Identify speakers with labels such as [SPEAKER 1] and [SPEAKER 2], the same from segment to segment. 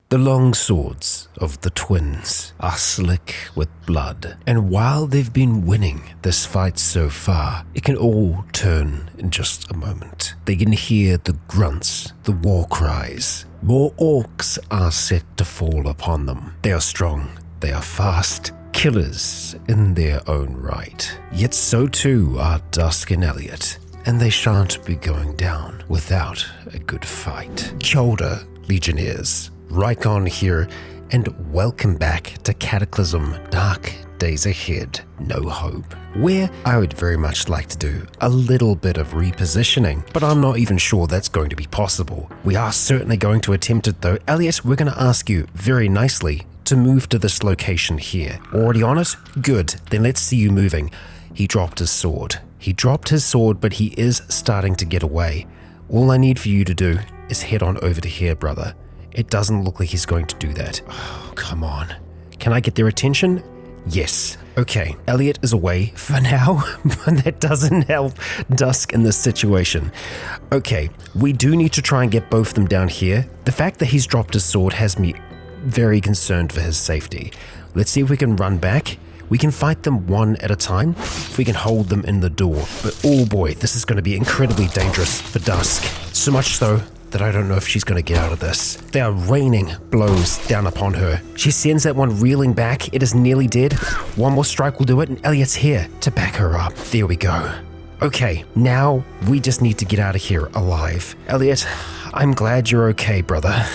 [SPEAKER 1] The long swords of the twins are slick with blood, and while they've been winning this fight so far, it can all turn in just a moment. They can hear the grunts, the war cries. More orcs are set to fall upon them. They are strong, they are fast, killers in their own right. Yet so too are Dusk and Elliot, and they shan't be going down without a good fight. Kia ora, Legionnaires. Rycon here, and welcome back to Cataclysm Dark Days Ahead, No Hope, where I would very much like to do a little bit of repositioning, but I'm not even sure that's going to be possible. We are certainly going to attempt it though. Elliot, we're going to ask you very nicely to move to this location here. Already on it? Good, then let's see you moving. He dropped his sword. But he is starting to get away. All I need for you to do is head on over to here, brother. It doesn't look like he's going to do that. Oh, come on. Can I get their attention? Yes. Okay, Elliot is away for now, but that doesn't help Dusk in this situation. Okay, we do need to try and get both of them down here. The fact that he's dropped his sword has me very concerned for his safety. Let's see if we can run back. We can fight them one at a time if we can hold them in the door. But oh boy, this is going to be incredibly dangerous for Dusk. So much so that I don't know if she's going to get out of this. They are raining blows down upon her. She sends that one reeling back. It is nearly dead. One more strike will do it, and Elliot's here to back her up. There we go. Okay, now we just need to get out of here alive. Elliot, I'm glad you're okay, brother.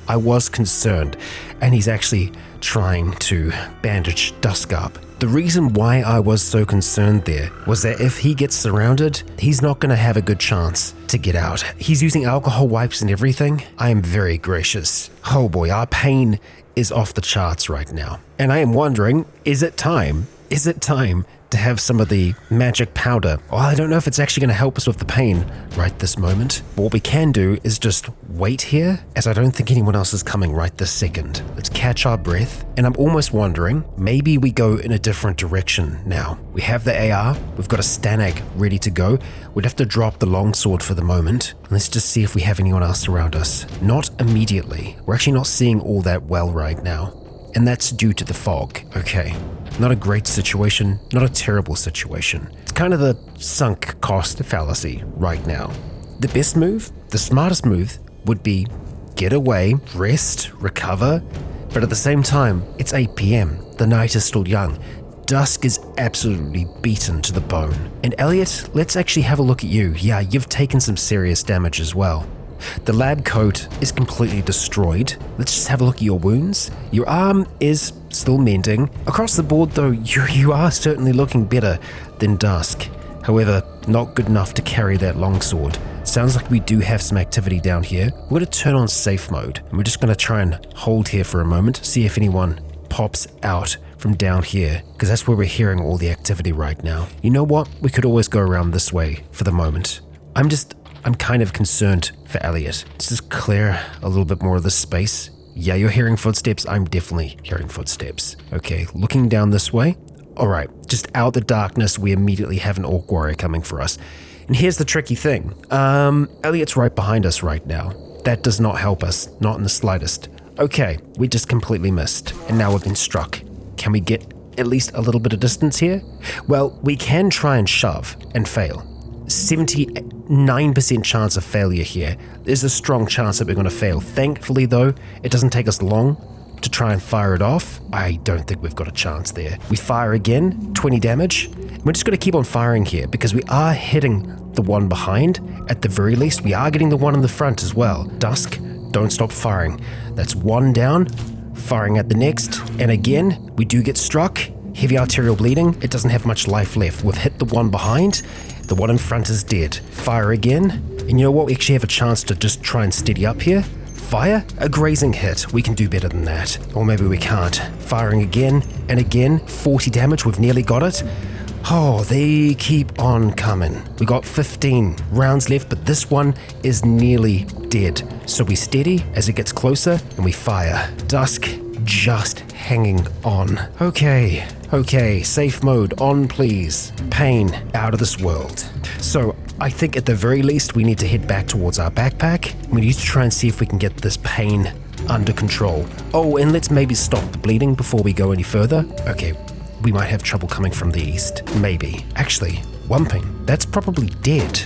[SPEAKER 1] I was concerned, and he's actually trying to bandage Dusk up. The reason why I was so concerned there was that if he gets surrounded, he's not going to have a good chance to get out. He's using alcohol wipes and everything. I am very gracious. Oh boy, our pain is off the charts right now. And I am wondering, is it time? Is it time to have some of the magic powder? Well, I don't know if it's actually going to help us with the pain right this moment. But what we can do is just wait here, as I don't think anyone else is coming right this second. Let's catch our breath, and I'm almost wondering, maybe we go in a different direction now. We have the AR, we've got a Stanag ready to go. We'd have to drop the longsword for the moment. Let's just see if we have anyone else around us. Not immediately. We're actually not seeing all that well right now, and that's due to the fog. Okay. Not a great situation, not a terrible situation. It's kind of the sunk cost fallacy right now. The best move, the smartest move, would be get away, rest, recover, but at the same time, it's 8 PM. The night is still young. Dusk is absolutely beaten to the bone. And Elliot, let's actually have a look at you. Yeah, you've taken some serious damage as well. The lab coat is completely destroyed. Let's just have a look at your wounds. Your arm is still mending. Across the board though, you are certainly looking better than Dusk. However, not good enough to carry that longsword. Sounds like we do have some activity down here. We're going to turn on safe mode, and we're just going to try and hold here for a moment, see if anyone pops out from down here, because that's where we're hearing all the activity right now. You know what? We could always go around this way for the moment. I'm kind of concerned for Elliot. Let's just clear a little bit more of this space. Yeah, you're hearing footsteps. I'm definitely hearing footsteps. Okay, looking down this way. All right, just out the darkness, we immediately have an orc warrior coming for us. And here's the tricky thing. Elliot's right behind us right now. That does not help us, not in the slightest. Okay, we just completely missed, and now we've been struck. Can we get at least a little bit of distance here? Well, we can try and shove and fail. 79% chance of failure here. There's a strong chance that we're going to fail. Thankfully though, it doesn't take us long to try and fire it off. I don't think we've got a chance there. We fire again, 20 damage. We're just going to keep on firing here because we are hitting the one behind. At the very least, we are getting the one in the front as well. Dusk, don't stop firing. That's one down, firing at the next. And again, we do get struck. Heavy arterial bleeding. It doesn't have much life left. We've hit the one behind. The one in front is dead. Fire again. And you know what? We actually have a chance to just try and steady up here. Fire. A grazing hit. We can do better than that. Or maybe we can't. Firing again and again. 40 damage. We've nearly got it. Oh, they keep on coming. We got 15 rounds left, but this one is nearly dead. So we steady as it gets closer and we fire. Dusk just hanging on. Okay, safe mode on please. Pain out of this world. So I think at the very least we need to head back towards our backpack. We need to try and see if we can get this pain under control. Oh, and let's maybe stop the bleeding before we go any further. Okay, we might have trouble coming from the east. Maybe. Actually, one thing, that's probably dead,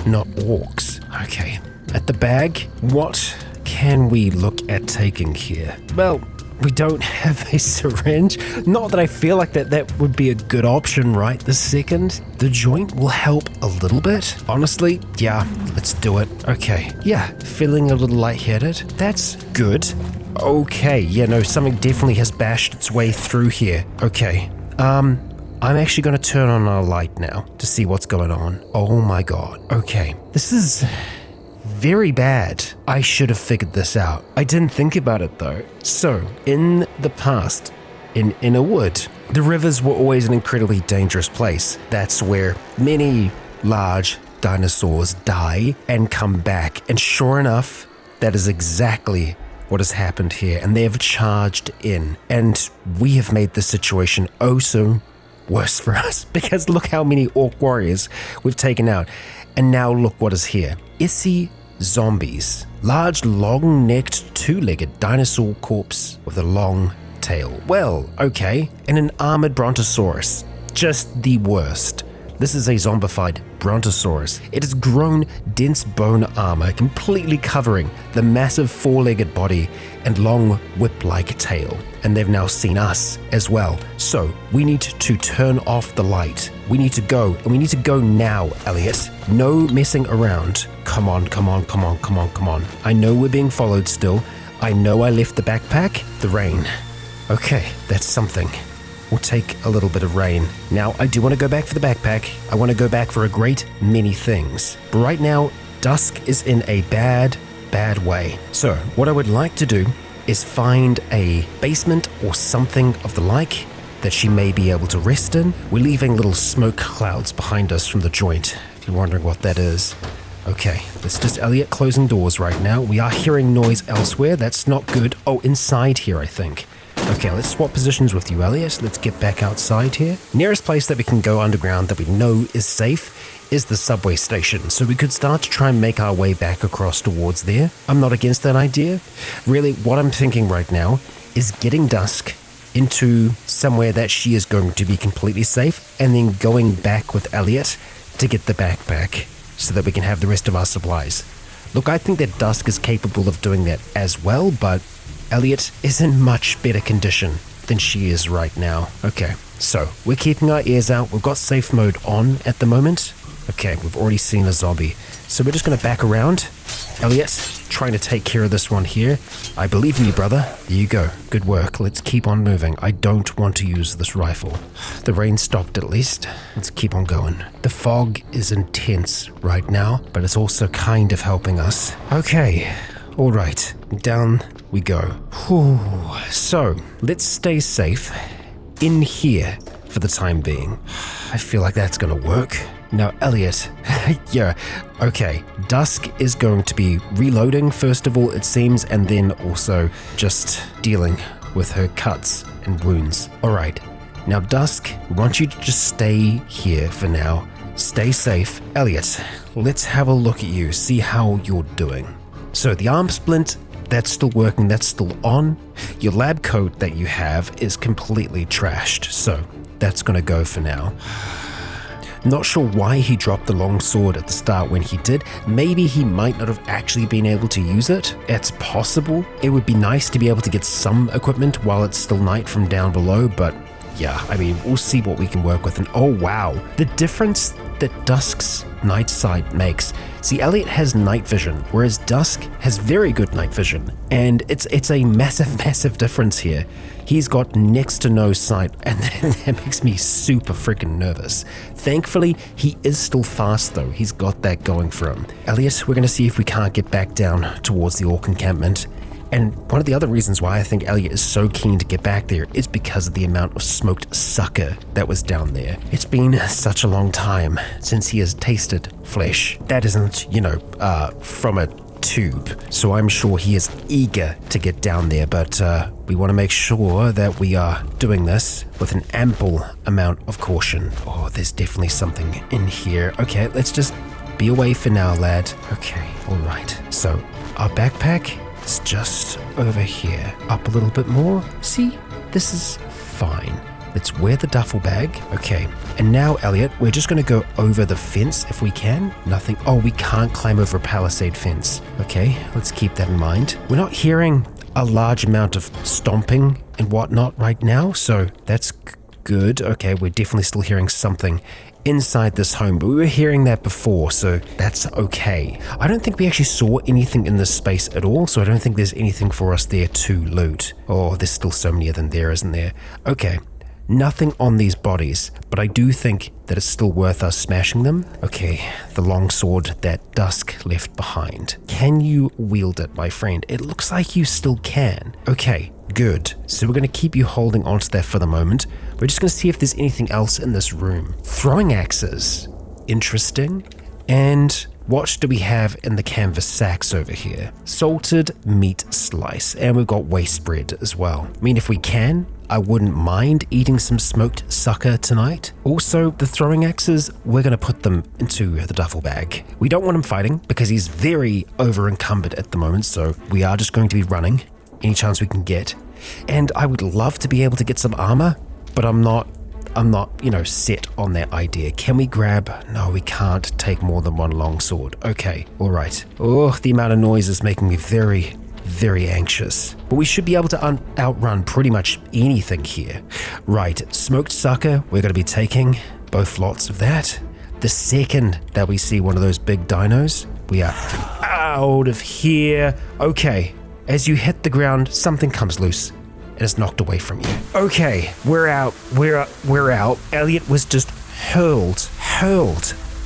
[SPEAKER 1] not orcs. Okay, at the bag, what can we look at taking here? Well, we don't have a syringe. Not that I feel like that would be a good option right this second. The joint will help a little bit. Honestly, yeah, let's do it. Okay, yeah, feeling a little lightheaded. That's good. Okay, yeah, no, something definitely has bashed its way through here. Okay, I'm actually going to turn on our light now to see what's going on. Oh my god. Okay, this is very bad. I should have figured this out. I didn't think about it though. So, in the past, in a wood, the rivers were always an incredibly dangerous place. That's where many large dinosaurs die and come back. And sure enough, that is exactly what has happened here. And they have charged in. And we have made the situation oh so worse for us, because look how many orc warriors we've taken out. And now look what is here. Issy zombies. Large, long-necked, two-legged dinosaur corpse with a long tail. Well, okay. And an armored brontosaurus. Just the worst. This is a zombified brontosaurus. It has grown dense bone armor, completely covering the massive four-legged body and long whip-like tail. And they've now seen us as well. So we need to turn off the light. We need to go, and we need to go now, Elliot. No messing around. Come on, come on, come on, come on, come on. I know we're being followed still. I know I left the backpack. The rain. Okay, that's something. We'll take a little bit of rain. Now, I do want to go back for the backpack. I want to go back for a great many things. But right now, Dusk is in a bad way. So, what I would like to do is find a basement or something of the like that she may be able to rest in. We're leaving little smoke clouds behind us from the joint, if you're wondering what that is. Okay, it's just Elliot closing doors right now. We are hearing noise elsewhere. That's not good. Oh, inside here, I think. Okay, let's swap positions with you, Elliot. Let's get back outside here. Nearest place that we can go underground that we know is safe is the subway station, so we could start to try and make our way back across towards there. I'm not against that idea. Really, what I'm thinking right now is getting Dusk into somewhere that she is going to be completely safe, and then going back with Elliot to get the backpack so that we can have the rest of our supplies. Look, I think that Dusk is capable of doing that as well, but Elliot is in much better condition than she is right now. Okay, so we're keeping our ears out. We've got safe mode on at the moment. Okay, we've already seen a zombie. So we're just going to back around. Elliot, trying to take care of this one here. I believe in you, brother. There you go. Good work. Let's keep on moving. I don't want to use this rifle. The rain stopped at least. Let's keep on going. The fog is intense right now, but it's also kind of helping us. Okay. All right, down we go. Whew. So, let's stay safe in here for the time being. I feel like that's gonna work. Now, Elliot, yeah, okay. Dusk is going to be reloading, first of all, it seems, and then also just dealing with her cuts and wounds. All right, now, Dusk, I want you to just stay here for now. Stay safe. Elliot, let's have a look at you, see how you're doing. So the arm splint, that's still working, that's still on. Your lab coat that you have is completely trashed, so that's gonna go for now. Not sure why he dropped the long sword at the start when he did. Maybe he might not have actually been able to use it. It's possible. It would be nice to be able to get some equipment while it's still night from down below, but yeah, I mean, we'll see what we can work with. And oh wow, the difference that Dusk's night sight makes. See, Elliot has night vision, whereas Dusk has very good night vision. And it's a massive difference here. He's got next to no sight, and that makes me super freaking nervous. Thankfully, he is still fast though. He's got that going for him. Elliot, we're gonna see if we can't get back down towards the orc encampment. And one of the other reasons why I think Elliot is so keen to get back there is because of the amount of smoked sucker that was down there. It's been such a long time since he has tasted flesh. That isn't, from a tube. So I'm sure he is eager to get down there, but we want to make sure that we are doing this with an ample amount of caution. Oh, there's definitely something in here. Okay, let's just be away for now, lad. Okay, all right. So our backpack It's just over here. Up a little bit more. See? This is fine. Let's wear the duffel bag. Okay. And now, Elliot, we're just going to go over the fence if we can. Nothing. Oh, we can't climb over a palisade fence. Okay, let's keep that in mind. We're not hearing a large amount of stomping and whatnot right now, so that's good. Okay, we're definitely still hearing something inside this home, but we were hearing that before, so that's okay. I don't think we actually saw anything in this space at all, so I don't think there's anything for us there to loot. Oh, there's still so many of them there, isn't there? Okay. Nothing on these bodies, but I do think that it's still worth us smashing them. Okay, the longsword that Dusk left behind. Can you wield it, my friend? It looks like you still can. Okay, good. So we're going to keep you holding onto that for the moment. We're just going to see if there's anything else in this room. Throwing axes. Interesting. And what do we have in the canvas sacks over here? Salted meat slice, and we've got waste bread as well. I mean, if we can, I wouldn't mind eating some smoked sucker tonight. Also, the throwing axes, we're going to put them into the duffel bag. We don't want him fighting because he's very over encumbered at the moment, so we are just going to be running any chance we can get. And I would love to be able to get some armor, but I'm not, set on that idea. Can we grab? No, we can't take more than one longsword. Okay, all right. Oh, the amount of noise is making me very, very anxious. But we should be able to outrun pretty much anything here. Right, smoked sucker, we're going to be taking both lots of that. The second that we see one of those big dinos, we are out of here. Okay, as you hit the ground, something comes loose and is knocked away from you. Okay, we're out. We're out. Elliot was just hurled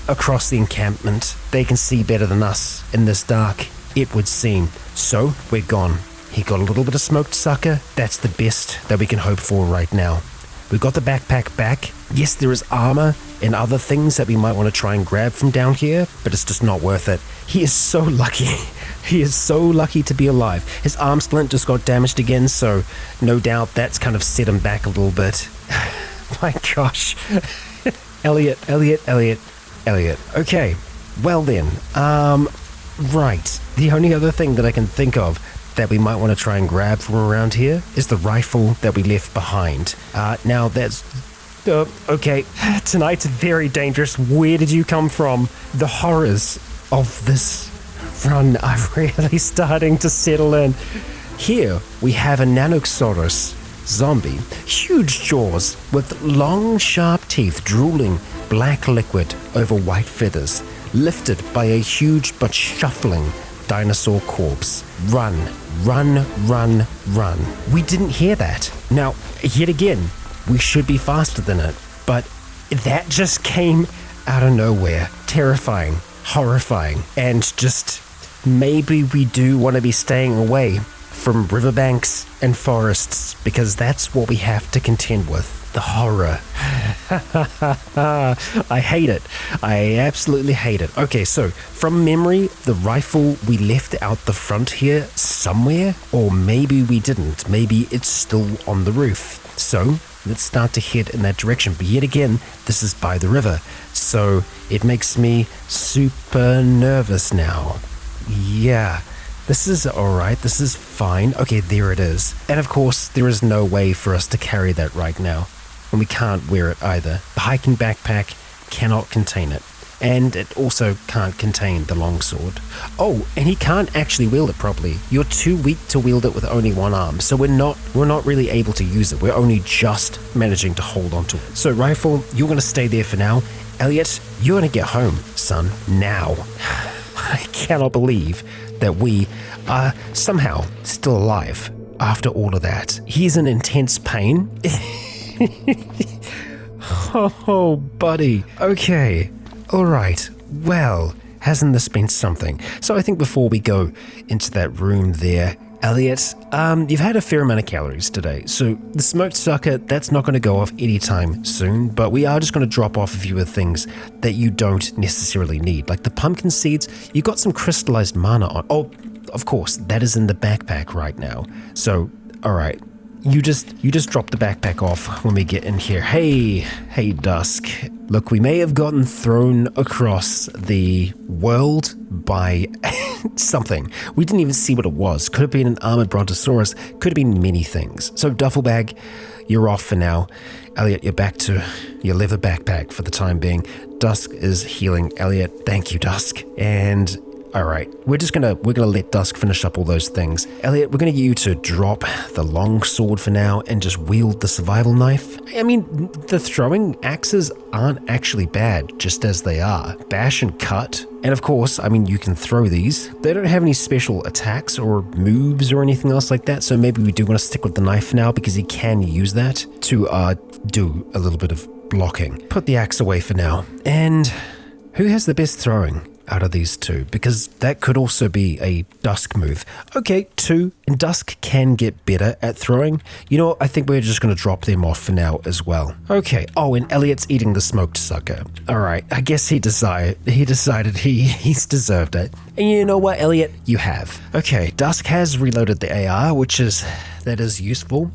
[SPEAKER 1] across the encampment. They can see better than us in this dark, it would seem. So, we're gone. He got a little bit of smoked sucker. That's the best that we can hope for right now. We've got the backpack back. Yes, there is armor and other things that we might want to try and grab from down here, but it's just not worth it. He is so lucky. He is so lucky to be alive. His arm splint just got damaged again, so no doubt that's kind of set him back a little bit. My gosh. Elliot. Okay, well then, right. The only other thing that I can think of that we might want to try and grab from around here is the rifle that we left behind. Now that's... okay, tonight's very dangerous. Where did you come from? The horrors of this run are really starting to settle in. Here we have a Nanoxaurus zombie, huge jaws with long sharp teeth drooling black liquid over white feathers, lifted by a huge but shuffling dinosaur corpse. Run. We didn't hear that. Now, yet again, we should be faster than it, but that just came out of nowhere. Terrifying, horrifying, and just maybe we do want to be staying away from riverbanks and forests because that's what we have to contend with. The horror. I hate it. I absolutely hate it. Okay, so from memory, the rifle we left out the front here somewhere, or maybe we didn't. Maybe it's still on the roof. So let's start to head in that direction. But yet again, this is by the river, so it makes me super nervous now. Yeah. This is alright, this is fine. Okay, there it is. And of course, there is no way for us to carry that right now. And we can't wear it either. The hiking backpack cannot contain it. And it also can't contain the longsword. Oh, and he can't actually wield it properly. You're too weak to wield it with only one arm. So we're not really able to use it. We're only just managing to hold onto it. So rifle, you're going to stay there for now. Elliot, you're going to get home, son, now. I cannot believe that we are somehow still alive after all of that. He's in intense pain. Oh, buddy. Okay. All right. Well, hasn't this been something? So I think before we go into that room there, Elliot, you've had a fair amount of calories today. So the smoked sucker, that's not going to go off anytime soon, but we are just going to drop off a few of the things that you don't necessarily need. Like the pumpkin seeds, you got some crystallized mana on. Oh, of course, that is in the backpack right now. So, all right. You just drop the backpack off when we get in here. Hey, Dusk. Look, we may have gotten thrown across the world by something. We didn't even see what it was. Could have been an armored brontosaurus. Could have been many things. So duffel bag, you're off for now. Elliot, you're back to your leather backpack for the time being. Dusk is healing Elliot. Thank you, Dusk. And all right, we're gonna let Dusk finish up all those things. Elliot, we're gonna get you to drop the long sword for now and just wield the survival knife. I mean, the throwing axes aren't actually bad, just as they are. Bash and cut. And of course, I mean, you can throw these. They don't have any special attacks or moves or anything else like that, so maybe we do want to stick with the knife for now because you can use that to do a little bit of blocking. Put the axe away for now. And who has the best throwing out of these two? Because that could also be a Dusk move. Okay, 2, and Dusk can get better at throwing. You know, I think we're just going to drop them off for now as well. Okay, oh, and Elliot's eating the smoked sucker. All right, I guess he decided he's deserved it. And you know what, Elliot? You have. Okay, Dusk has reloaded the AR, that is useful.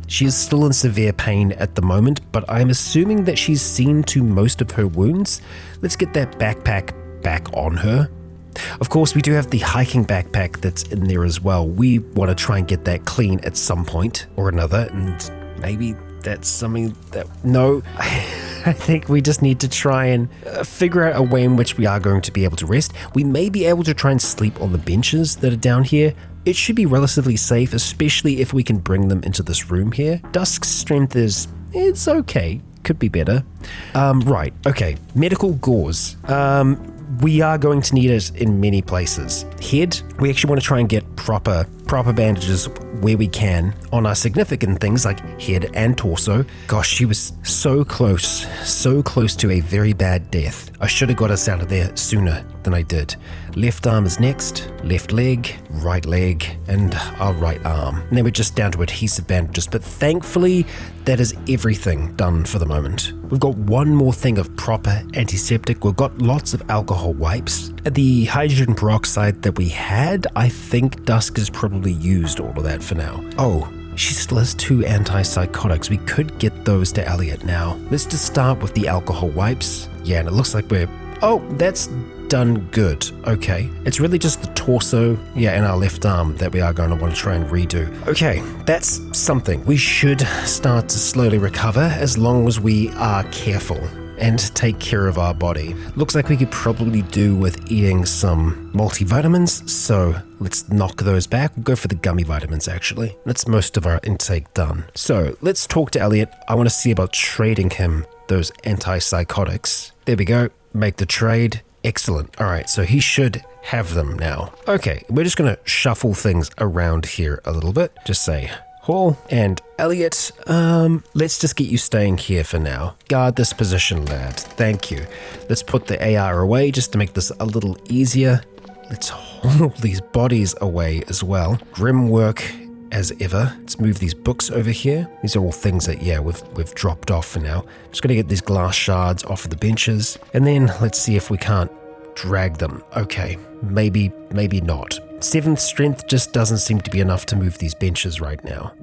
[SPEAKER 1] She is still in severe pain at the moment, but I'm assuming that she's seen to most of her wounds. Let's get that backpack back on her. Of course, we do have the hiking backpack that's in there as well. We want to try and get that clean at some point or another, and maybe that's something that... No, I think we just need to try and figure out a way in which we are going to be able to rest. We may be able to try and sleep on the benches that are down here. It should be relatively safe, especially if we can bring them into this room here. Dusk's strength it's okay. Could be better. Right, okay. Medical gauze. We are going to need it in many places. Head, we actually want to try and get proper bandages where we can on our significant things like head and torso. Gosh, she was so close to a very bad death. I should have got us out of there sooner than I did. Left arm is next, left leg, and our right arm. And then we're just down to adhesive bandages, but thankfully that is everything done for the moment. We've got one more thing of proper antiseptic. We've got lots of alcohol wipes. The hydrogen peroxide that we had, I think Dusk has probably used all of that for now. Oh, she still has 2 antipsychotics. We could get those to Elliot now. Let's just start with the alcohol wipes. Yeah, and it looks like oh, that's done good. Okay. It's really just the torso, and our left arm that we are going to want to try and redo. Okay, that's something. We should start to slowly recover as long as we are careful and take care of our body. Looks like we could probably do with eating some multivitamins, so let's knock those back. We'll go for the gummy vitamins, actually. That's most of our intake done. So let's talk to Elliot. I want to see about trading him those antipsychotics. There we go. Make the trade. Excellent. All right, so he should have them now. Okay, we're just going to shuffle things around here a little bit. Just say Hall and Elliot. Let's just get you staying here for now. Guard this position, lad. Thank you. Let's put the AR away just to make this a little easier. Let's haul these bodies away as well. Grim work as ever. Let's move these books over here. These are all things that, we've dropped off for now. Just gonna get these glass shards off of the benches, and then let's see if we can't drag them. Okay, maybe not. 7th strength just doesn't seem to be enough to move these benches right now.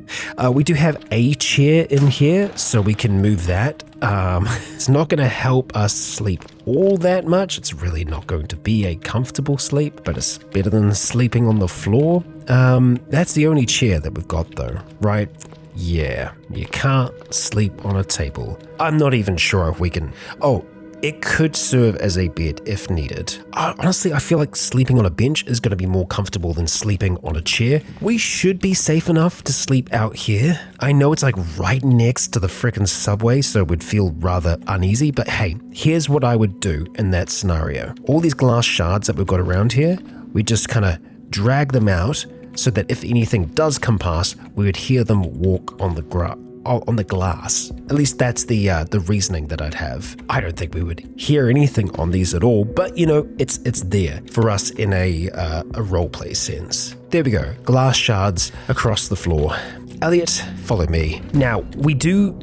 [SPEAKER 1] We do have a chair in here, so we can move that. It's not going to help us sleep all that much. It's really not going to be a comfortable sleep, but it's better than sleeping on the floor. That's the only chair that we've got though, right? Yeah, you can't sleep on a table. I'm not even sure if we can... Oh, it could serve as a bed if needed. Honestly, I feel like sleeping on a bench is going to be more comfortable than sleeping on a chair. We should be safe enough to sleep out here. I know it's like right next to the frickin' subway, so it would feel rather uneasy, but hey, here's what I would do in that scenario. All these glass shards that we've got around here, we just kind of drag them out so that if anything does come past, we would hear them walk on the glass. At least that's the reasoning that I'd have. I don't think we would hear anything on these at all, but it's there for us in a roleplay sense. There we go. Glass shards across the floor. Elliot, follow me. Now, we do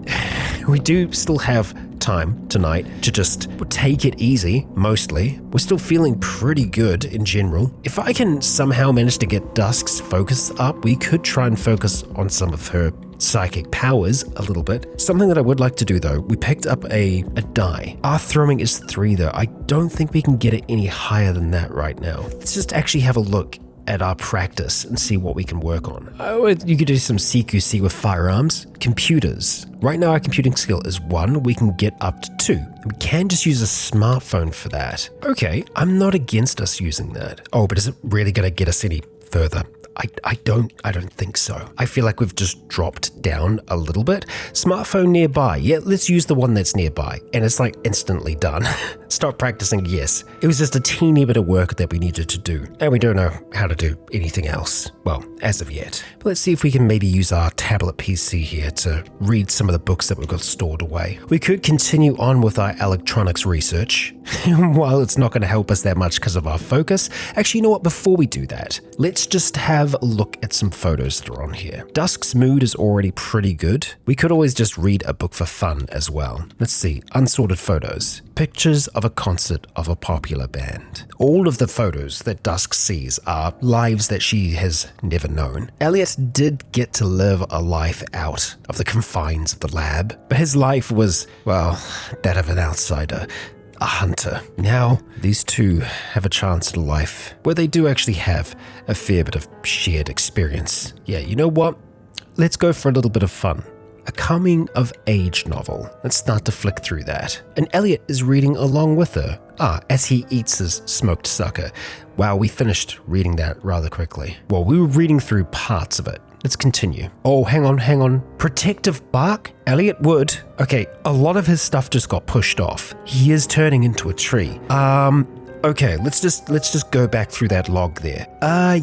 [SPEAKER 1] still have time tonight to just take it easy, mostly. We're still feeling pretty good in general. If I can somehow manage to get Dusk's focus up, we could try and focus on some of her psychic powers a little bit. Something that I would like to do though, we picked up a die. Our throwing is 3 though. I don't think we can get it any higher than that right now. Let's just actually have a look at our practice and see what we can work on. Oh, you could do some CQC with firearms. Computers. Right now our computing skill is 1, we can get up to 2. We can just use a smartphone for that. Okay, I'm not against us using that. Oh, but is it really gonna get us any further? I don't think so. I feel like we've just dropped down a little bit. Smartphone nearby. Yeah, let's use the one that's nearby. And it's like instantly done. Stop practicing, yes. It was just a teeny bit of work that we needed to do. And we don't know how to do anything else. Well, as of yet. But let's see if we can maybe use our tablet PC here to read some of the books that we've got stored away. We could continue on with our electronics research. While it's not going to help us that much because of our focus, actually, you know what? Before we do that, let's just have a look at some photos that are on here. Dusk's mood is already pretty good. We could always just read a book for fun as well. Let's see, unsorted photos. Pictures of a concert of a popular band. All of the photos that Dusk sees are lives that she has never known. Elliot did get to live a life out of the confines of the lab, but his life was, well, that of an outsider. A hunter. Now, these two have a chance at a life where they do actually have a fair bit of shared experience. Yeah, you know what? Let's go for a little bit of fun. A coming-of-age novel. Let's start to flick through that. And Elliot is reading along with her. As he eats his smoked sucker. Wow, we finished reading that rather quickly. Well, we were reading through parts of it. Let's continue. Oh, hang on. Protective bark? Elliot Wood. Okay, a lot of his stuff just got pushed off. He is turning into a tree. Okay, let's just go back through that log there.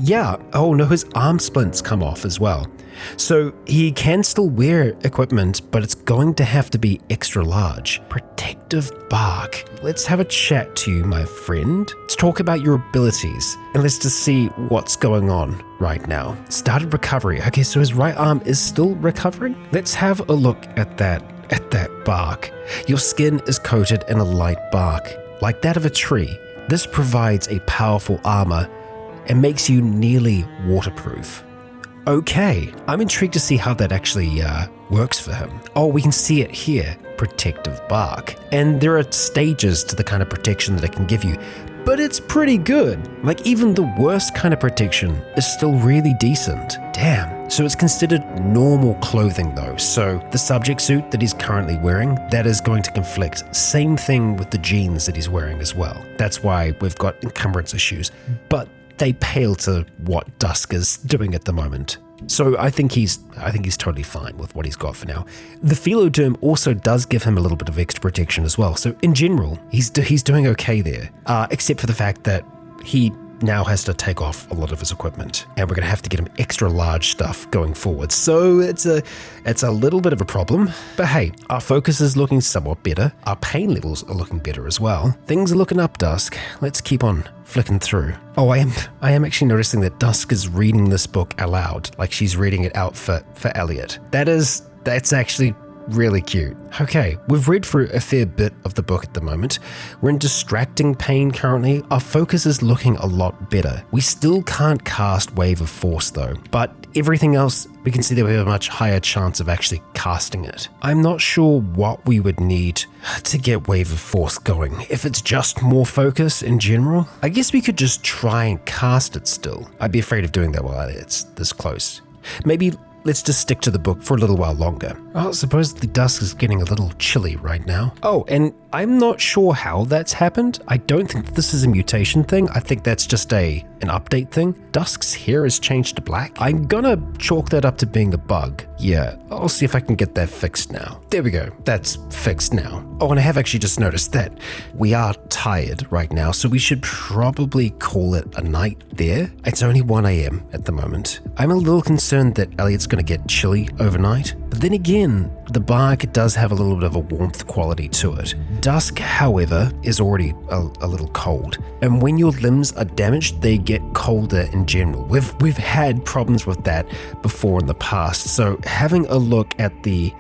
[SPEAKER 1] Yeah. Oh no, his arm splints come off as well. So he can still wear equipment, but it's going to have to be extra large. Protective bark. Let's have a chat to you, my friend. Let's talk about your abilities, and let's just see what's going on right now. Started recovery. Okay, so his right arm is still recovering? Let's have a look at that bark. Your skin is coated in a light bark, like that of a tree. This provides a powerful armor and makes you nearly waterproof. Okay, I'm intrigued to see how that actually works for him. Oh, we can see it here, protective bark. And there are stages to the kind of protection that it can give you, but it's pretty good. Like even the worst kind of protection is still really decent. Damn. So it's considered normal clothing though. So the subject suit that he's currently wearing, that is going to conflict. Same thing with the jeans that he's wearing as well. That's why we've got encumbrance issues. But they pale to what Dusk is doing at the moment. So I think he's totally fine with what he's got for now. The Philoderm also does give him a little bit of extra protection as well. So in general, he's doing okay there, except for the fact that he now has to take off a lot of his equipment, and we're going to have to get him extra large stuff going forward. So it's a little bit of a problem, but hey, our focus is looking somewhat better. Our pain levels are looking better as well. Things are looking up, Dusk. Let's keep on flicking through. Oh, I am actually noticing that Dusk is reading this book aloud, like she's reading it out for Elliot. That's actually really cute. Okay, we've read through a fair bit of the book at the moment. We're in distracting pain currently. Our focus is looking a lot better. We still can't cast Wave of Force though, but everything else, we can see that we have a much higher chance of actually casting it. I'm not sure what we would need to get Wave of Force going. If it's just more focus in general, I guess we could just try and cast it still. I'd be afraid of doing that while it's this close. Maybe let's just stick to the book for a little while longer. Oh, supposedly Dusk is getting a little chilly right now. Oh, and I'm not sure how that's happened. I don't think this is a mutation thing. I think that's just an update thing. Dusk's hair has changed to black. I'm gonna chalk that up to being a bug. Yeah, I'll see if I can get that fixed now. There we go. That's fixed now. Oh, and I have actually just noticed that we are tired right now, so we should probably call it a night there. It's only 1 a.m. at the moment. I'm a little concerned that Elliot's gonna get chilly overnight, but then again, the bark does have a little bit of a warmth quality to it. Dusk, however, is already a little cold, and when your limbs are damaged, they get colder in general. We've had problems with that before in the past, so having a look at the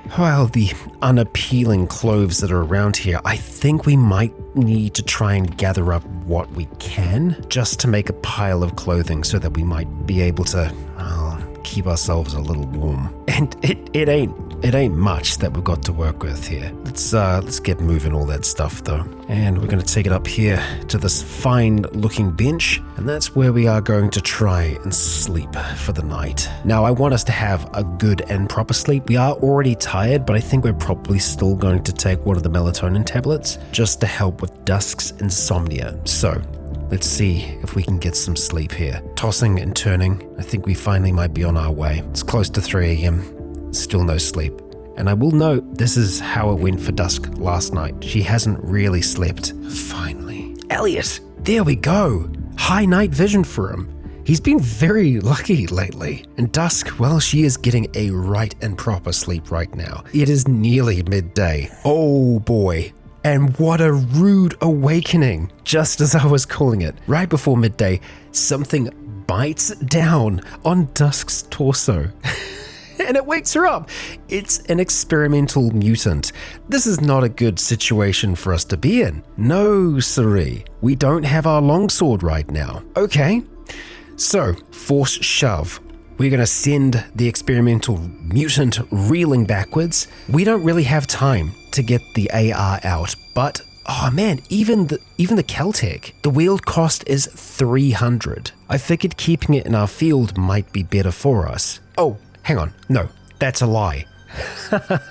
[SPEAKER 1] unappealing clothes that are around here, I think we might need to try and gather up what we can just to make a pile of clothing so that we might be able to keep ourselves a little warm. And it ain't much that we've got to work with here. Let's get moving all that stuff though. And we're gonna take it up here to this fine looking bench, and that's where we are going to try and sleep for the night. Now I want us to have a good and proper sleep. We are already tired, but I think we're probably still going to take one of the melatonin tablets just to help with Dusk's insomnia. So let's see if we can get some sleep here. Tossing and turning, I think we finally might be on our way. It's close to 3 a.m, still no sleep. And I will note, this is how it went for Dusk last night. She hasn't really slept. Finally. Elliot, there we go. High night vision for him. He's been very lucky lately. And Dusk, well, she is getting a right and proper sleep right now. It is nearly midday. Oh boy. And what a rude awakening, just as I was calling it. Right before midday, something bites down on Dusk's torso. And it wakes her up. It's an experimental mutant. This is not a good situation for us to be in. No, siree. We don't have our longsword right now. Okay, so force shove. We're going to send the experimental mutant reeling backwards. We don't really have time to get the AR out, but oh man, even the Celtic, the wield cost is 300. I figured keeping it in our field might be better for us. Oh, hang on, no, that's a lie.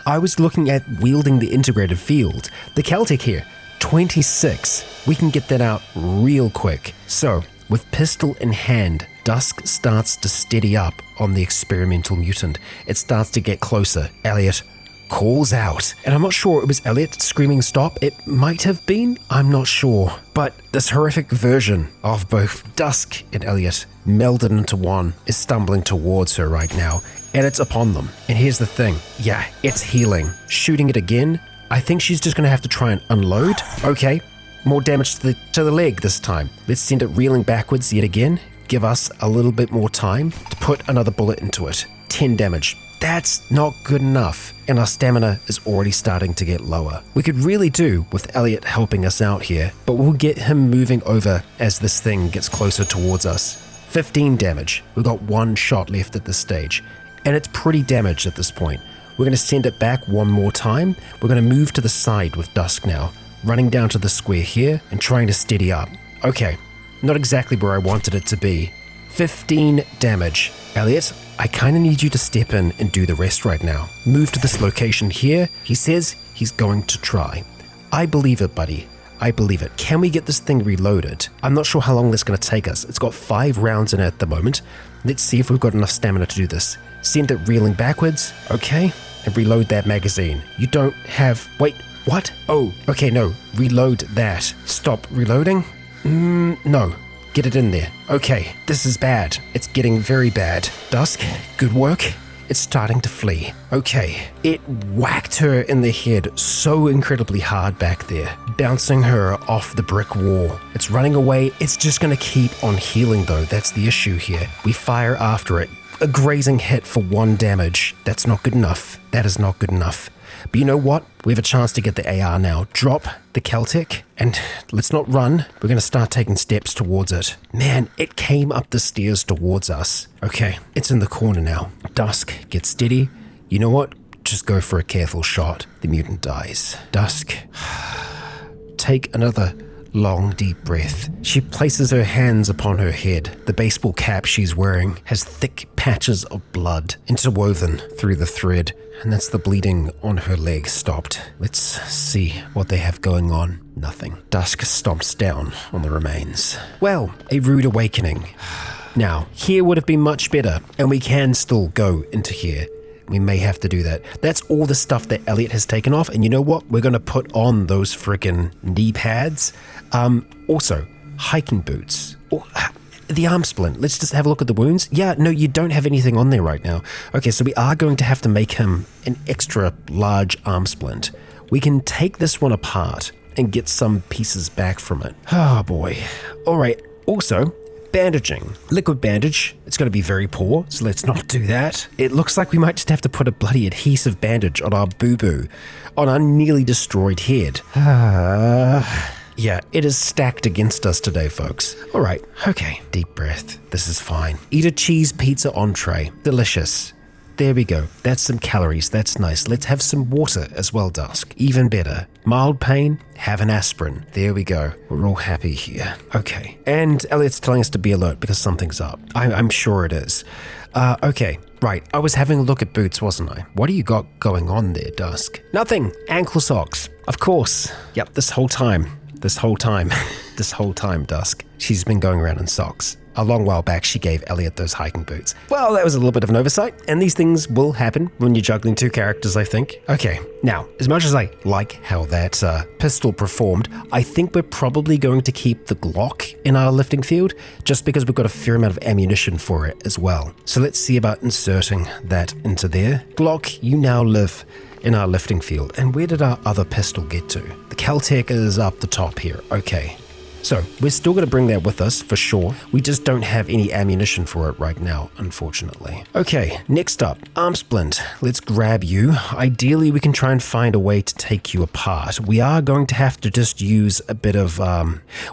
[SPEAKER 1] I was looking at wielding the integrated field. The Celtic here, 26. We can get that out real quick. So, with pistol in hand, Dusk starts to steady up on the experimental mutant. It starts to get closer. Elliot calls out. And I'm not sure it was Elliot screaming stop. It might have been. I'm not sure. But this horrific version of both Dusk and Elliot melded into one is stumbling towards her right now. And it's upon them. And here's the thing. Yeah, it's healing. Shooting it again. I think she's just going to have to try and unload. Okay. More damage to the leg this time. Let's send it reeling backwards yet again. Give us a little bit more time to put another bullet into it. 10 damage. That's not good enough. And our stamina is already starting to get lower. We could really do with Elliot helping us out here, but we'll get him moving over as this thing gets closer towards us. 15 damage. We've got one shot left at this stage. And it's pretty damaged at this point. We're going to send it back one more time. We're going to move to the side with Dusk now. Running down to the square here and trying to steady up. Okay, not exactly where I wanted it to be. 15 damage. Elliot, I kind of need you to step in and do the rest right now. Move to this location here. He says he's going to try. I believe it, buddy. I believe it. Can we get this thing reloaded? I'm not sure how long that's going to take us. It's got 5 rounds in it at the moment. Let's see if we've got enough stamina to do this. Send it reeling backwards. Okay, and reload that magazine. You don't have... Wait. What? Oh, okay, no. Reload that. Stop reloading? No. Get it in there. Okay, this is bad. It's getting very bad. Dusk, good work. It's starting to flee. Okay, it whacked her in the head so incredibly hard back there, bouncing her off the brick wall. It's running away. It's just going to keep on healing though. That's the issue here. We fire after it. A grazing hit for 1 damage. That's not good enough. That is not good enough. But you know what? We have a chance to get the AR now. Drop the Celtic and let's not run. We're going to start taking steps towards it. Man, it came up the stairs towards us. Okay, it's in the corner now. Dusk, get steady. You know what? Just go for a careful shot. The mutant dies. Dusk, take another long, deep breath. She places her hands upon her head. The baseball cap she's wearing has thick patches of blood interwoven through the thread, and that's the bleeding on her leg stopped. Let's see what they have going on. Nothing. Dusk stomps down on the remains. Well, a rude awakening. Now, here would have been much better, and we can still go into here. We may have to do that. That's all the stuff that Elliot has taken off. And you know what? We're going to put on those freaking knee pads. Also, hiking boots. Oh, the arm splint. Let's just have a look at the wounds. Yeah, no, you don't have anything on there right now. Okay, so we are going to have to make him an extra large arm splint. We can take this one apart and get some pieces back from it. Oh boy. All right. Also, bandaging. Liquid bandage. It's going to be very poor, so let's not do that. It looks like we might just have to put a bloody adhesive bandage on our boo-boo, on our nearly destroyed head. Yeah, it is stacked against us today, folks. All right, okay, deep breath. This is fine. Eat a cheese pizza entree. Delicious. There we go. That's some calories. That's nice. Let's have some water as well, Dusk. Even better. Mild pain, have an aspirin. There we go. We're all happy here. Okay. And Elliot's telling us to be alert because something's up. I'm sure it is. Okay. Right. I was having a look at boots, wasn't I? What do you got going on there, Dusk? Nothing. Ankle socks. Of course. Yep, this whole time, Dusk, she's been going around in socks. A long while back, she gave Elliot those hiking boots. Well, that was a little bit of an oversight, and these things will happen when you're juggling two characters, I think. Okay, now, as much as I like how that pistol performed, I think we're probably going to keep the Glock in our lifting field, just because we've got a fair amount of ammunition for it as well. So let's see about inserting that into there. Glock, you now live in our lifting field. And where did our other pistol get to? The Caltech is up the top here. Okay. So we're still going to bring that with us for sure. We just don't have any ammunition for it right now, unfortunately. Okay, next up, arm splint. Let's grab you. Ideally, we can try and find a way to take you apart. We are going to have to just use a bit of,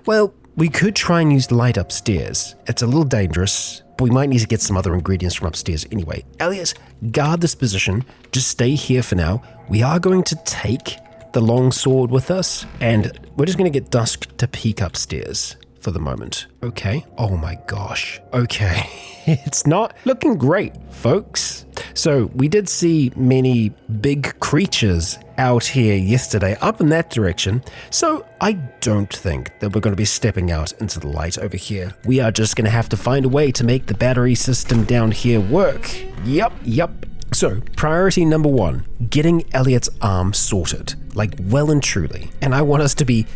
[SPEAKER 1] well, we could try and use light upstairs. It's a little dangerous, but we might need to get some other ingredients from upstairs anyway. Elliot, guard this position. Just stay here for now. We are going to take the long sword with us, and we're just going to get Dusk to peek upstairs for the moment. Okay. Oh my gosh. Okay. It's not looking great, folks. So we did see many big creatures out here yesterday up in that direction. So I don't think that we're going to be stepping out into the light over here. We are just going to have to find a way to make the battery system down here work. Yep. So, priority number 1, getting Elliot's arm sorted, like well and truly. And I want us to be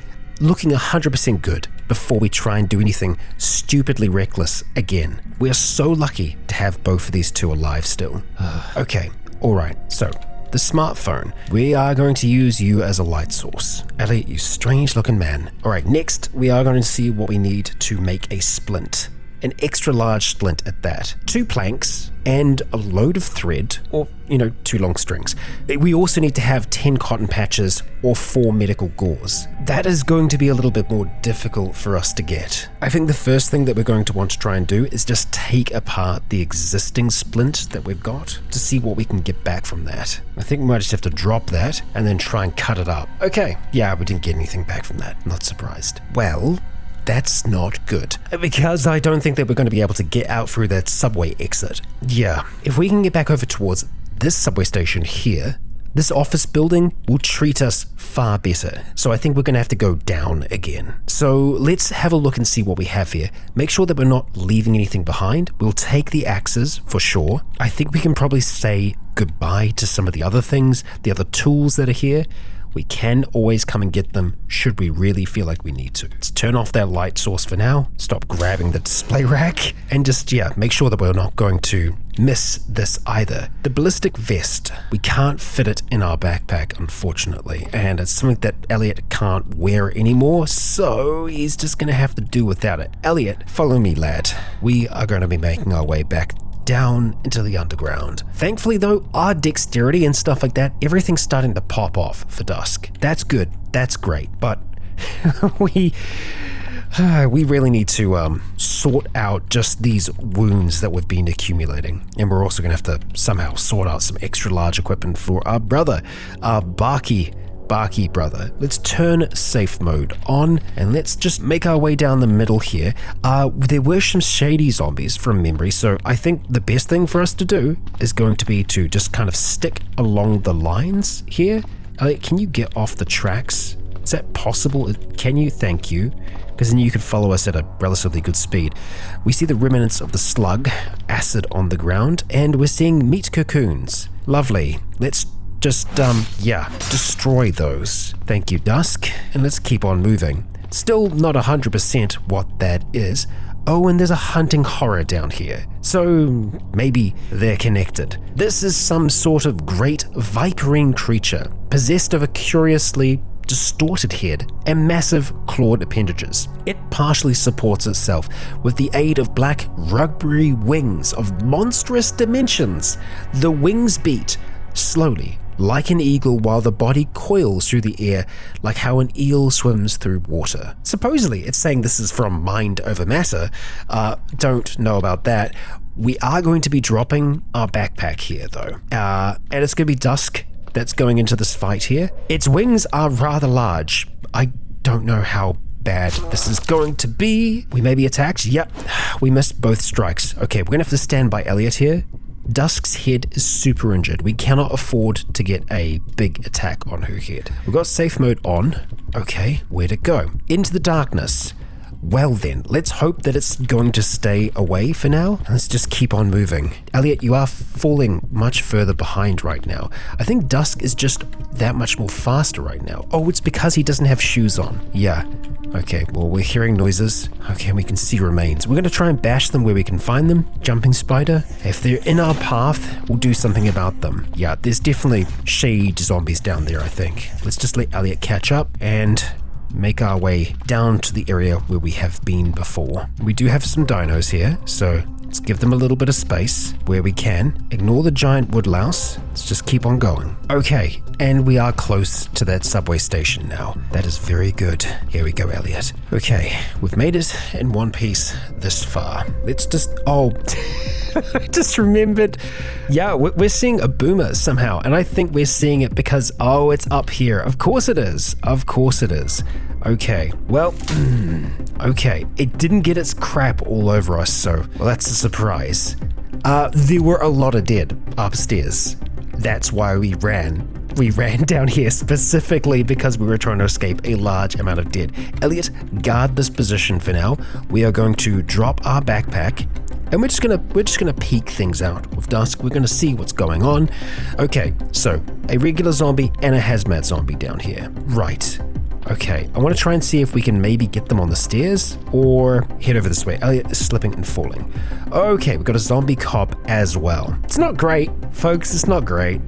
[SPEAKER 1] looking 100% good before we try and do anything stupidly reckless again. We're so lucky to have both of these two alive still. Okay, alright, so the smartphone. We are going to use you as a light source. Elliot, you strange looking man. Alright, next we are going to see what we need to make a splint. An extra large splint at that. 2 planks and a load of thread, or, 2 long strings. We also need to have 10 cotton patches or 4 medical gauze. That is going to be a little bit more difficult for us to get. I think the first thing that we're going to want to try and do is just take apart the existing splint that we've got to see what we can get back from that. I think we might just have to drop that and then try and cut it up. Okay, yeah, we didn't get anything back from that. Not surprised. Well, that's not good, because I don't think that we're going to be able to get out through that subway exit. Yeah, if we can get back over towards this subway station here, this office building will treat us far better. So I think we're going to have to go down again. So let's have a look and see what we have here. Make sure that we're not leaving anything behind. We'll take the axes for sure. I think we can probably say goodbye to some of the other things, the other tools that are here. We can always come and get them should we really feel like we need to. Let's turn off that light source for now, stop grabbing the display rack, and just, make sure that we're not going to miss this either. The ballistic vest, we can't fit it in our backpack, unfortunately, and it's something that Elliot can't wear anymore, so he's just going to have to do without it. Elliot, follow me, lad. We are going to be making our way back down into the underground. Thankfully though, our dexterity and stuff like that, everything's starting to pop off for Dusk. That's good, that's great, but we really need to sort out just these wounds that we've been accumulating. And we're also gonna have to somehow sort out some extra large equipment for our brother, our Barky brother. Let's turn safe mode on and let's just make our way down the middle here. There were some shady zombies from memory, so I think the best thing for us to do is going to be to just kind of stick along the lines here. Elliot, can you get off the tracks? Is that possible? Can you? Thank you. Because then you could follow us at a relatively good speed. We see the remnants of the slug, acid on the ground, and we're seeing meat cocoons. Lovely. Let's just, destroy those. Thank you, Dusk. And let's keep on moving. Still not 100% what that is. Oh, and there's a hunting horror down here. So maybe they're connected. This is some sort of great viperine creature, possessed of a curiously distorted head and massive clawed appendages. It partially supports itself with the aid of black rubbery wings of monstrous dimensions. The wings beat slowly, like an eagle while the body coils through the air like how an eel swims through water. Supposedly, it's saying this is from Mind Over Matter. Don't know about that. We are going to be dropping our backpack here, though. And it's going to be Dusk that's going into this fight here. Its wings are rather large. I don't know how bad this is going to be. We may be attacked. Yep, we missed both strikes. Okay, we're going to have to stand by Elliot here. Dusk's head is super injured. We cannot afford to get a big attack on her head. We've got safe mode on. Okay, where to go? Into the darkness. Well then, let's hope that it's going to stay away for now. Let's just keep on moving. Elliot, you are falling much further behind right now. I think Dusk is just that much more faster right now. Oh, it's because he doesn't have shoes on. Yeah. Okay, well, we're hearing noises. Okay, we can see remains. We're going to try and bash them where we can find them. Jumping spider. If they're in our path, we'll do something about them. Yeah, there's definitely shade zombies down there, I think. Let's just let Elliot catch up and make our way down to the area where we have been before. We do have some dinos here, so let's give them a little bit of space where we can. Ignore the giant woodlouse. Let's just keep on going. Okay, and we are close to that subway station now. That is very good. Here we go, Elliot. Okay, we've made it in one piece this far. Let's just... Oh, I just remembered. Yeah, we're seeing a boomer somehow, and I think we're seeing it because, oh, it's up here. Of course it is. Of course it is. Okay, well, okay. It didn't get its crap all over us, so, well, that's a surprise. There were a lot of dead upstairs. That's why we ran. We ran down here specifically because we were trying to escape a large amount of dead. Elliot, guard this position for now. We are going to drop our backpack, and we're just gonna peek things out with Dusk. We're gonna see what's going on. Okay, so a regular zombie and a hazmat zombie down here. Right. Okay, I want to try and see if we can maybe get them on the stairs or head over this way. Elliot is slipping and falling. Okay, we've got a zombie cop as well. It's not great, folks. It's not great.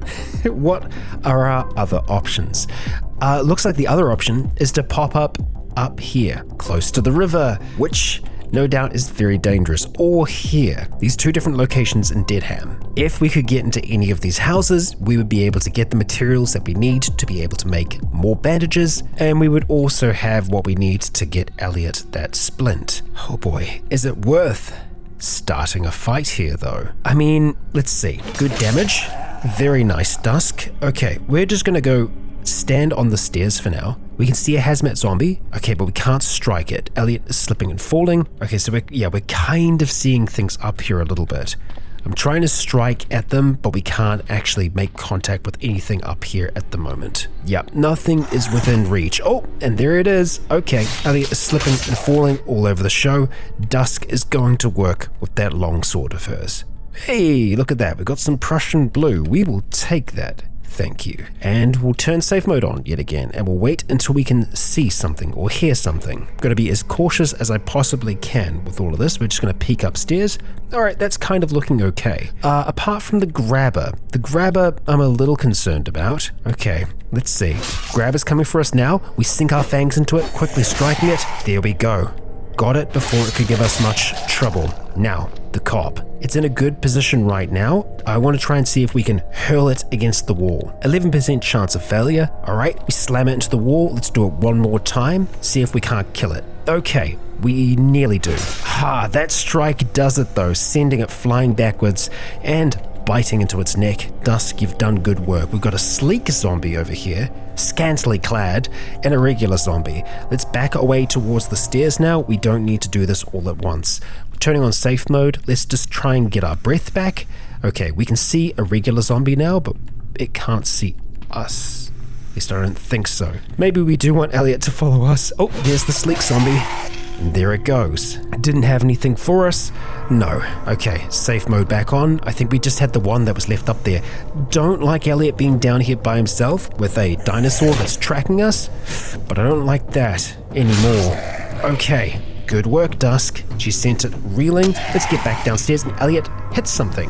[SPEAKER 1] What are our other options? Looks like the other option is to pop up here, close to the river, which no doubt is very dangerous, or here, these two different locations in Deadham. If we could get into any of these houses, we would be able to get the materials that we need to be able to make more bandages, and we would also have what we need to get Elliot that splint. Oh boy, is it worth starting a fight here though? I mean, let's see. Good damage, very nice Dusk. Okay, we're just gonna go stand on the stairs for now. We can see a hazmat zombie. Okay, but we can't strike it. Elliot is slipping and falling. Okay, so we're kind of seeing things up here a little bit. I'm trying to strike at them, but we can't actually make contact with anything up here at the moment. Yep, nothing is within reach. Oh, and there it is. Okay, Elliot is slipping and falling all over the show. Dusk is going to work with that long sword of hers. Hey, look at that. We've got some Prussian blue. We will take that. Thank you. And we'll turn safe mode on yet again, and we'll wait until we can see something or hear something. I'm gonna be as cautious as I possibly can with all of this. We're just gonna peek upstairs. All right, that's kind of looking okay. Apart from the grabber I'm a little concerned about. Okay, let's see. Grabber's coming for us now. We sink our fangs into it, quickly striking it. There we go. Got it before it could give us much trouble. Now, the cop. It's in a good position right now. I want to try and see if we can hurl it against the wall. 11% chance of failure. All right, we slam it into the wall. Let's do it one more time. See if we can't kill it. Okay, we nearly do. That strike does it though, sending it flying backwards and biting into its neck. Dusk, you've done good work. We've got a sleek zombie over here, scantily clad, and a regular zombie. Let's back away towards the stairs now. We don't need to do this all at once. We're turning on safe mode. Let's just try and get our breath back. Okay, we can see a regular zombie now, but it can't see us. At least I don't think so. Maybe we do want Elliot to follow us. Oh, there's the sleek zombie. And there it goes. Didn't have anything for us? No. Okay, safe mode back on. I think we just had the one that was left up there. Don't like Elliot being down here by himself with a dinosaur that's tracking us, but I don't like that anymore. Okay, good work, Dusk. She sent it reeling. Let's get back downstairs and Elliot hit something.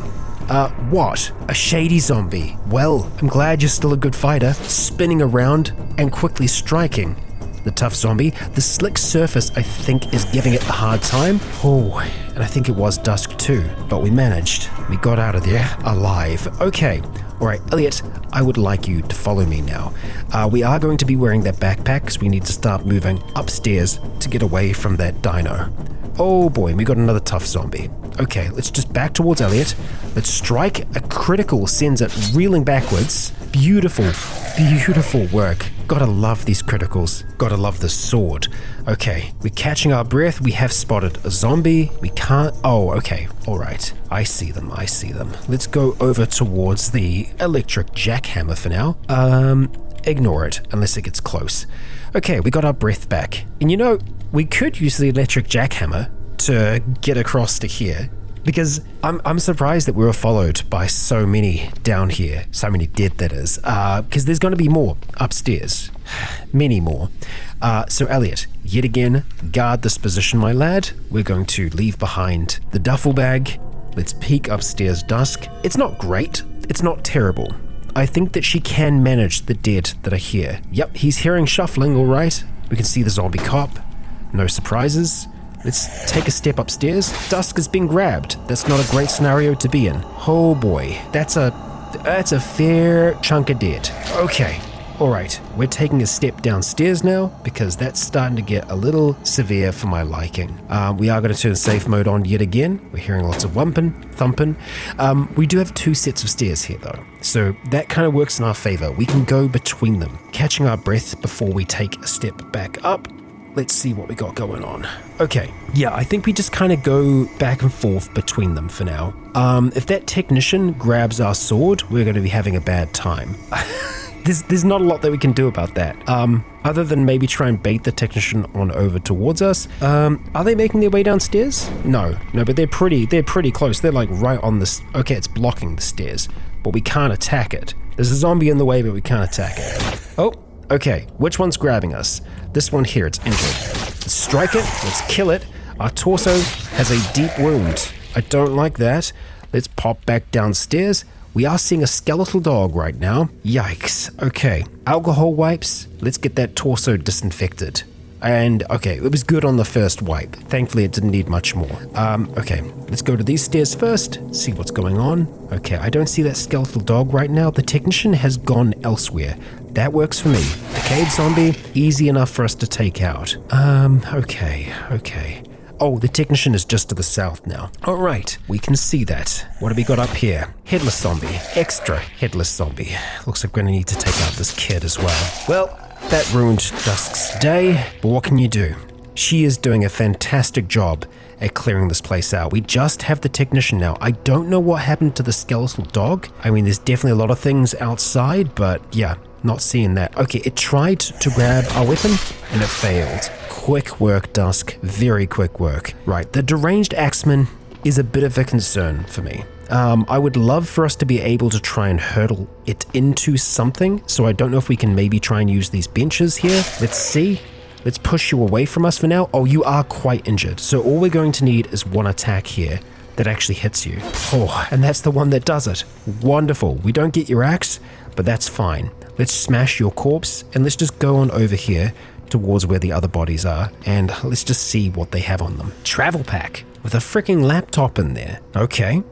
[SPEAKER 1] What? A shady zombie. Well, I'm glad you're still a good fighter, spinning around and quickly striking. The tough zombie, the slick surface I think is giving it a hard time. Oh, and I think it was Dusk too, but we managed. We got out of there alive. Okay, All right, Elliot, I would like you to follow me now. We are going to be wearing that backpack because we need to start moving upstairs to get away from that dino. Oh boy, we got another tough zombie. Okay, let's just back towards Elliot. Let's strike. A critical sends it reeling backwards. Beautiful, beautiful work. Gotta love these criticals. Gotta love the sword. Okay, we're catching our breath. We have spotted a zombie. We can't... Oh, okay. All right. I see them. I see them. Let's go over towards the electric jackhammer for now. Ignore it unless it gets close. Okay, we got our breath back. And you know, we could use the electric jackhammer to get across to here, because I'm surprised that we were followed by so many down here, so many dead that is, because there's going to be more upstairs, many more. So Elliot, yet again, guard this position, my lad. We're going to leave behind the duffel bag. Let's peek upstairs, Dusk. It's not great, it's not terrible. I think that she can manage the dead that are here. Yep, he's hearing shuffling, all right. We can see the zombie cop. No surprises. Let's take a step upstairs. Dusk has been grabbed. That's not a great scenario to be in. Oh boy, that's a fair chunk of dead. Okay, all right, we're taking a step downstairs now because that's starting to get a little severe for my liking. We are going to turn safe mode on yet again. We're hearing lots of thumping. We do have 2 sets of stairs here though, so that kind of works in our favor. We can go between them, catching our breath before we take a step back up. Let's see what we got going on. Okay, yeah, I think we just kind of go back and forth between them for now. If that technician grabs our sword, we're going to be having a bad time. There's not a lot that we can do about that. Other than maybe try and bait the technician on over towards us. Are they making their way downstairs? No, but they're pretty close. They're like right on this. Okay, it's blocking the stairs, but we can't attack it. There's a zombie in the way, but we can't attack it. Oh, okay, which one's grabbing us? This one here, it's injured. Let's strike it, let's kill it. Our torso has a deep wound. I don't like that. Let's pop back downstairs. We are seeing a skeletal dog right now. Yikes. Okay, alcohol wipes. Let's get that torso disinfected. And okay, it was good on the first wipe. Thankfully, it didn't need much more. Okay, let's go to these stairs first, see what's going on. Okay, I don't see that skeletal dog right now. The technician has gone elsewhere. That works for me. Decayed zombie, easy enough for us to take out. Okay. Oh, the technician is just to the south now. All right, we can see that. What have we got up here? Headless zombie, extra headless zombie. Looks like we're gonna need to take out this kid as well. Well, that ruined Dusk's day, but what can you do? She is doing a fantastic job at clearing this place out. We just have the technician now. I don't know what happened to the skeletal dog. I mean, there's definitely a lot of things outside, but yeah, not seeing that. Okay, it tried to grab our weapon and it failed. Quick work, Dusk. Very quick work. Right, the deranged axeman is a bit of a concern for me. I would love for us to be able to try and hurdle it into something, so I don't know if we can maybe try and use these benches here. Let's see. Let's push you away from us for now. Oh, you are quite injured, so all we're going to need is one attack here that actually hits you. Oh, and that's the one that does it. Wonderful. We don't get your axe, but that's fine. Let's smash your corpse, and let's just go on over here towards where the other bodies are, and let's just see what they have on them. Travel pack with a freaking laptop in there. Okay,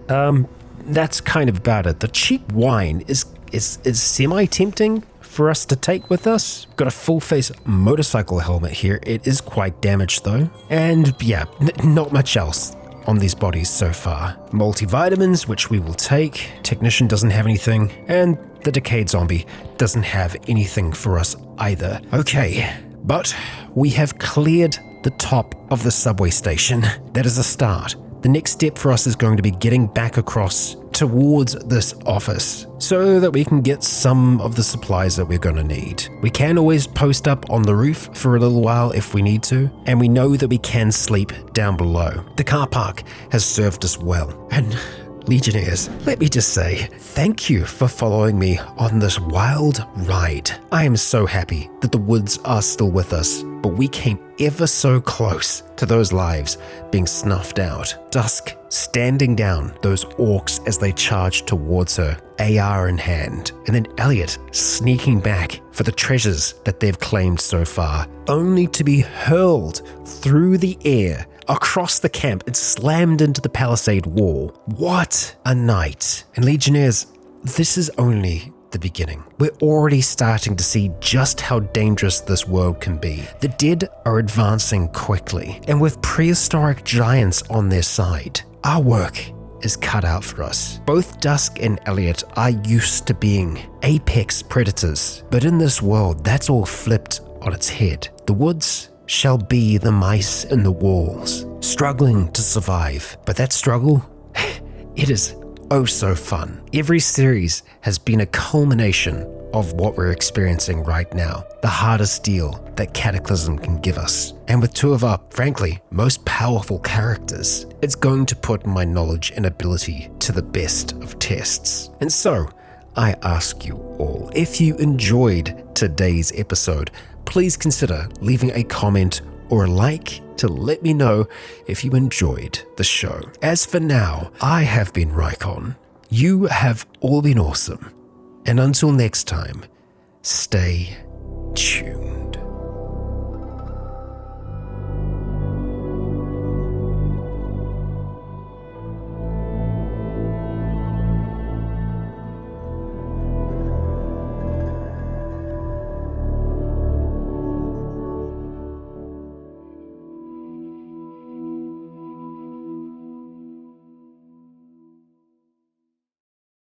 [SPEAKER 1] that's kind of about it. The cheap wine is semi-tempting for us to take with us. Got a full face motorcycle helmet here. It is quite damaged though, and yeah, not much else on these bodies so far. Multivitamins, which we will take. Technician doesn't have anything, and the decayed zombie doesn't have anything for us either. Okay, but we have cleared the top of the subway station. That is a start. The next step for us is going to be getting back across towards this office so that we can get some of the supplies that we're going to need. We can always post up on the roof for a little while if we need to, and we know that we can sleep down below. The car park has served us well, and Legionnaires, let me just say, thank you for following me on this wild ride. I am so happy that the woods are still with us, but we came ever so close to those lives being snuffed out. Dusk standing down those orcs as they charged towards her, AR in hand, and then Elliot sneaking back for the treasures that they've claimed so far, only to be hurled through the air across the camp and slammed into the palisade wall. What a night. And Legionnaires, this is only the beginning. We're already starting to see just how dangerous this world can be. The dead are advancing quickly, and with prehistoric giants on their side, our work is cut out for us. Both Dusk and Elliot are used to being apex predators, but in this world, that's all flipped on its head. The woods shall be the mice in the walls, struggling to survive. But that struggle, it is oh so fun. Every series has been a culmination of what we're experiencing right now, the hardest deal that Cataclysm can give us. And with two of our, frankly, most powerful characters, it's going to put my knowledge and ability to the best of tests. And so, I ask you all, if you enjoyed today's episode, please consider leaving a comment or a like to let me know if you enjoyed the show. As for now, I have been Rycon. You have all been awesome. And until next time, stay tuned.